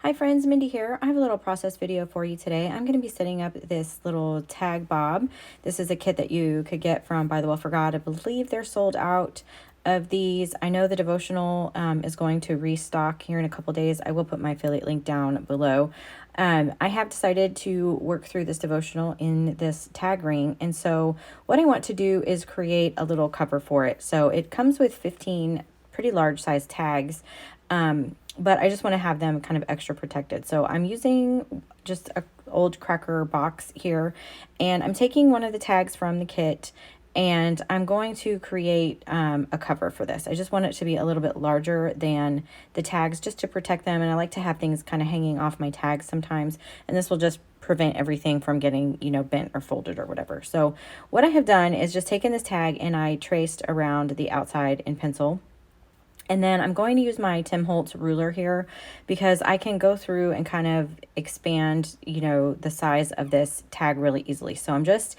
Hi friends, Mindy here. I have a little process video for you today. I'm going to be setting up this little tag bob. This is a kit that you could get from Bythewell4God. I believe they're sold out of these. I know the devotional is going to restock here in a couple days. I will put my affiliate link down below. I have decided to work through this devotional in this tag ring, and so what I want to do is create a little cover for it. So it comes with 15 pretty large size tags. But I just want to have them kind of extra protected. So I'm using just a old cracker box here, and I'm taking one of the tags from the kit, and I'm going to create a cover for this. I just want it to be a little bit larger than the tags just to protect them. And I like to have things kind of hanging off my tags sometimes, and this will just prevent everything from getting, bent or folded or whatever. So what I have done is just taken this tag and I traced around the outside in pencil. And then I'm going to use my Tim Holtz ruler here because I can go through and kind of expand, the size of this tag really easily. So I'm just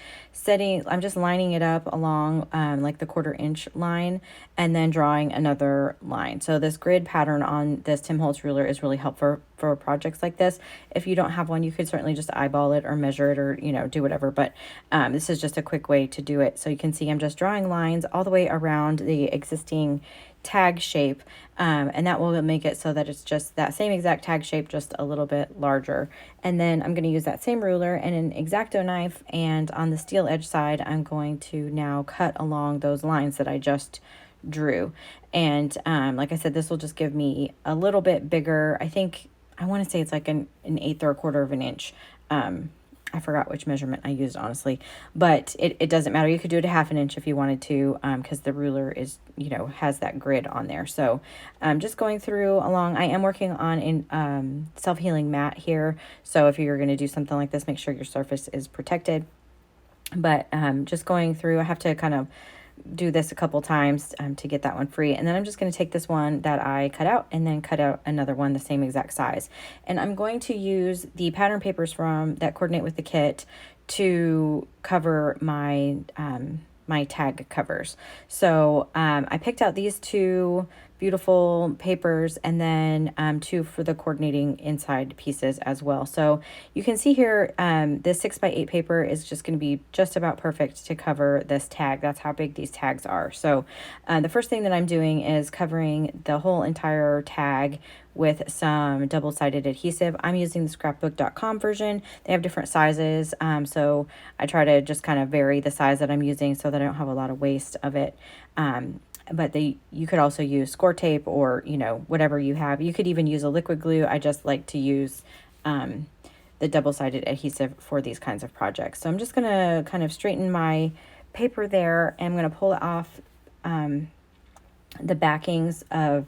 lining it up along like the 1/4 inch line and then drawing another line. So this grid pattern on this Tim Holtz ruler is really helpful for projects like this. If you don't have one, you could certainly just eyeball it or measure it or, do whatever. But this is just a quick way to do it. So you can see I'm just drawing lines all the way around the existing tag shape, and that will make it so that it's just that same exact tag shape, just a little bit larger. And then I'm going to use that same ruler and an X-Acto knife, and on the steel edge side I'm going to now cut along those lines that I just drew. And like I said, this will just give me a little bit bigger. I want to say it's like an 1/8 or 1/4 of an inch. I forgot which measurement I used, honestly, but it doesn't matter. You could do it a 1/2 inch if you wanted to, because the ruler is, has that grid on there. So just going through along, I am working on a self-healing mat here. So if you're going to do something like this, make sure your surface is protected. But just going through, I have to kind of do this a couple times to get that one free. And then I'm just going to take this one that I cut out and then cut out another one the same exact size. And I'm going to use the pattern papers that coordinate with the kit to cover my my tag covers. So I picked out these two beautiful papers and then two for the coordinating inside pieces as well. So you can see here this 6x8 paper is just going to be just about perfect to cover this tag. That's how big these tags are. So the first thing that I'm doing is covering the whole entire tag with some double-sided adhesive. I'm using the scrapbook.com version. They have different sizes, so I try to just kind of vary the size that I'm using so that I don't have a lot of waste of it. But you could also use score tape or, whatever you have. You could even use a liquid glue. I just like to use the double-sided adhesive for these kinds of projects. So I'm just going to kind of straighten my paper there, and I'm going to pull it off the backings of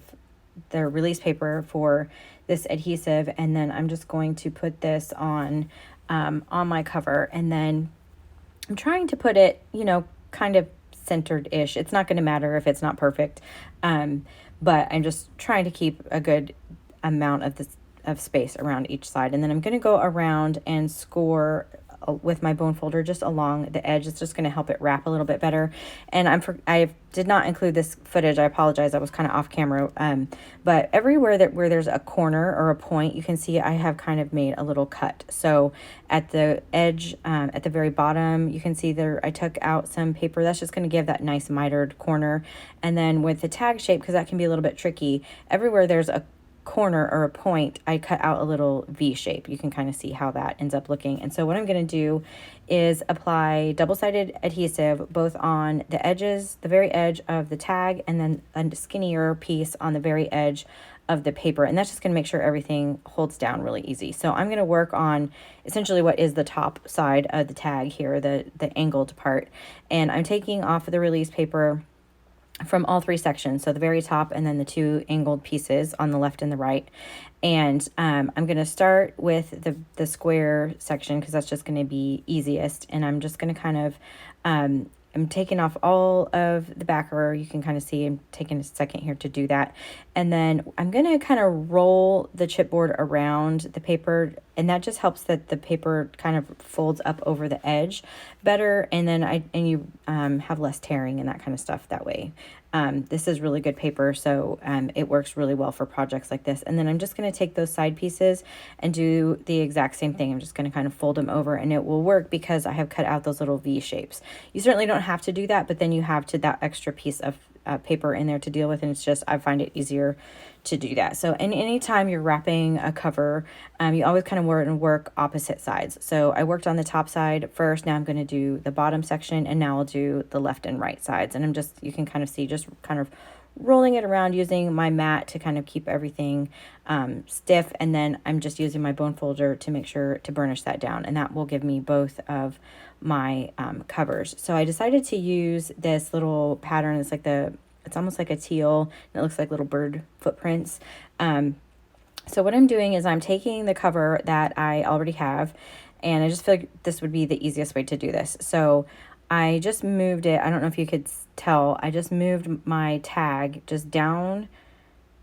the release paper for this adhesive, and then I'm just going to put this on my cover, and then I'm trying to put it, kind of centered-ish. It's not going to matter if it's not perfect, but I'm just trying to keep a good amount of space around each side. And then I'm going to go around and score with my bone folder just along the edge. It's just going to help it wrap a little bit better. And I did not include this footage. I apologize. I was kind of off camera. But everywhere where there's a corner or a point, you can see I have kind of made a little cut. So at the edge, at the very bottom, you can see there I took out some paper. That's just going to give that nice mitered corner. And then with the tag shape, because that can be a little bit tricky, everywhere there's a corner or a point, I cut out a little V shape. You can kind of see how that ends up looking. And so what I'm going to do is apply double-sided adhesive both on the edges, the very edge of the tag, and then a skinnier piece on the very edge of the paper. And that's just going to make sure everything holds down really easy. So I'm going to work on essentially what is the top side of the tag here, the angled part. And I'm taking off the release paper from all three sections, so the very top and then the two angled pieces on the left and the right. And I'm going to start with the square section because that's just going to be easiest. And I'm just going to kind of I'm taking off all of the backer. You can kind of see I'm taking a second here to do that. And then I'm going to kind of roll the chipboard around the paper, and that just helps that the paper kind of folds up over the edge better. And then you have less tearing and that kind of stuff that way. This is really good paper, so it works really well for projects like this. And then I'm just going to take those side pieces and do the exact same thing. I'm just going to kind of fold them over, and it will work because I have cut out those little V shapes. You certainly don't have to do that, but then you have to that extra piece of paper in there to deal with, and it's just, I find it easier to do that. So anytime you're wrapping a cover, you always kind of work opposite sides. So I worked on the top side first, now I'm going to do the bottom section, and now I'll do the left and right sides. And I'm just, you can kind of see, just kind of rolling it around using my mat to kind of keep everything stiff, and then I'm just using my bone folder to make sure to burnish that down, and that will give me both of my covers. So I decided to use this little pattern. It's like it's almost like a teal, and it looks like little bird footprints. So what I'm doing is I'm taking the cover that I already have, and I just feel like this would be the easiest way to do this. So I just moved it, I don't know if you could tell, I just moved my tag just down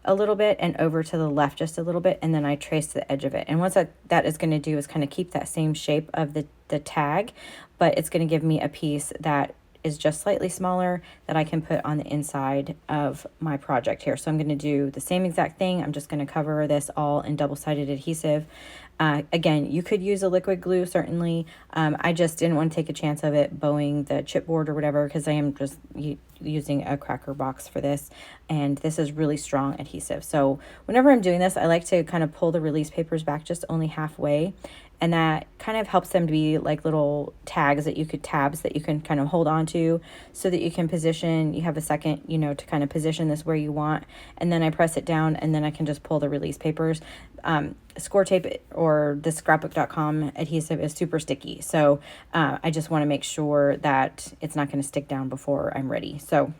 a little bit and over to the left just a little bit, and then I traced the edge of it. And what that is going to do is kind of keep that same shape of the tag, but it's going to give me a piece that is just slightly smaller that I can put on the inside of my project here. So I'm going to do the same exact thing. I'm just going to cover this all in double-sided adhesive. Again, you could use a liquid glue, certainly. I just didn't want to take a chance of it bowing the chipboard or whatever, because I am just using a cracker box for this, and this is really strong adhesive. So whenever I'm doing this, I like to kind of pull the release papers back just only halfway, and that kind of helps them to be like little tabs that you can kind of hold on to, so that you can position, you have a second, to kind of position this where you want, and then I press it down, and then I can just pull the release papers. Score tape or the scrapbook.com adhesive is super sticky, so I just want to make sure that it's not going to stick down before I'm ready. So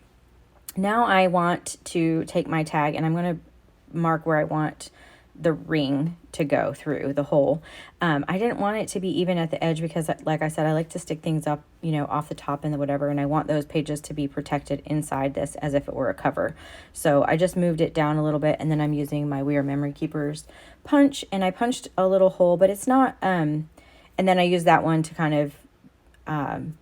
now I want to take my tag, and I'm going to mark where I want the ring to go through the hole. I didn't want it to be even at the edge because, like I said, I like to stick things up, off the top and the whatever, and I want those pages to be protected inside this as if it were a cover. So I just moved it down a little bit, and then I'm using my We Are Memory Keepers punch, and I punched a little hole, but it's not, and then I use that one to kind of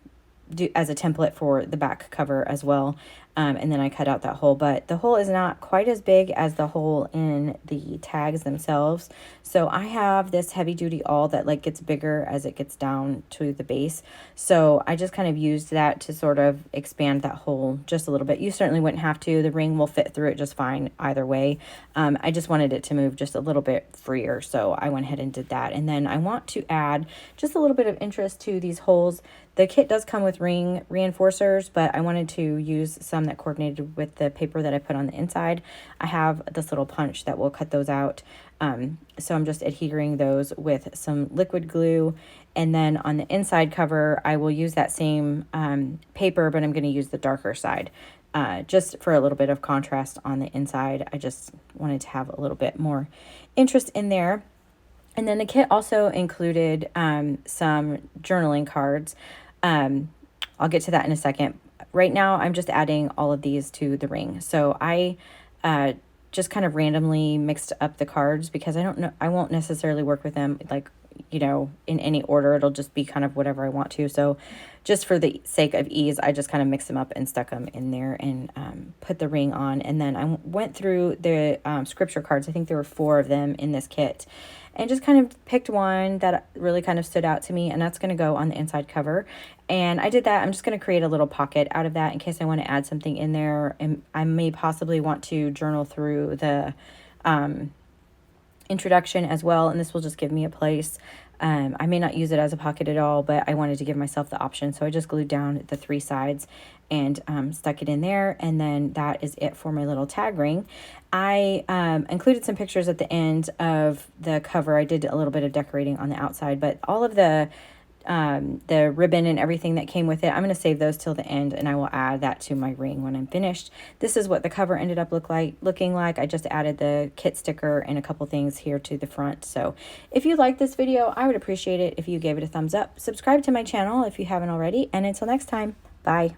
do as a template for the back cover as well. And then I cut out that hole, but the hole is not quite as big as the hole in the tags themselves. So I have this heavy duty awl that like gets bigger as it gets down to the base. So I just kind of used that to sort of expand that hole just a little bit. You certainly wouldn't have to. The ring will fit through it just fine either way. I just wanted it to move just a little bit freer, so I went ahead and did that. And then I want to add just a little bit of interest to these holes. The kit does come with ring reinforcers, but I wanted to use some that coordinated with the paper that I put on the inside. I have this little punch that will cut those out. So I'm just adhering those with some liquid glue. And then on the inside cover, I will use that same paper, but I'm going to use the darker side. Just for a little bit of contrast on the inside. I just wanted to have a little bit more interest in there. And then the kit also included some journaling cards. I'll get to that in a second. Right now, I'm just adding all of these to the ring. So I just kind of randomly mixed up the cards because I won't necessarily work with them like, in any order. It'll just be kind of whatever I want to. So just for the sake of ease, I just kind of mixed them up and stuck them in there and put the ring on. And then I went through the scripture cards. I think there were 4 of them in this kit, and just kind of picked one that really kind of stood out to me, and that's going to go on the inside cover. And I did that. I'm just going to create a little pocket out of that in case I want to add something in there, and I may possibly want to journal through the introduction as well, and this will just give me a place. I may not use it as a pocket at all, but I wanted to give myself the option, so I just glued down the 3 sides and stuck it in there, and then that is it for my little tag ring. I included some pictures at the end of the cover. I did a little bit of decorating on the outside, but all of the ribbon and everything that came with it, I'm going to save those till the end, and I will add that to my ring when I'm finished. This is what the cover ended up looking like. I just added the kit sticker and a couple things here to the front. So if you like this video, I would appreciate it if you gave it a thumbs up. Subscribe to my channel if you haven't already, and until next time, bye.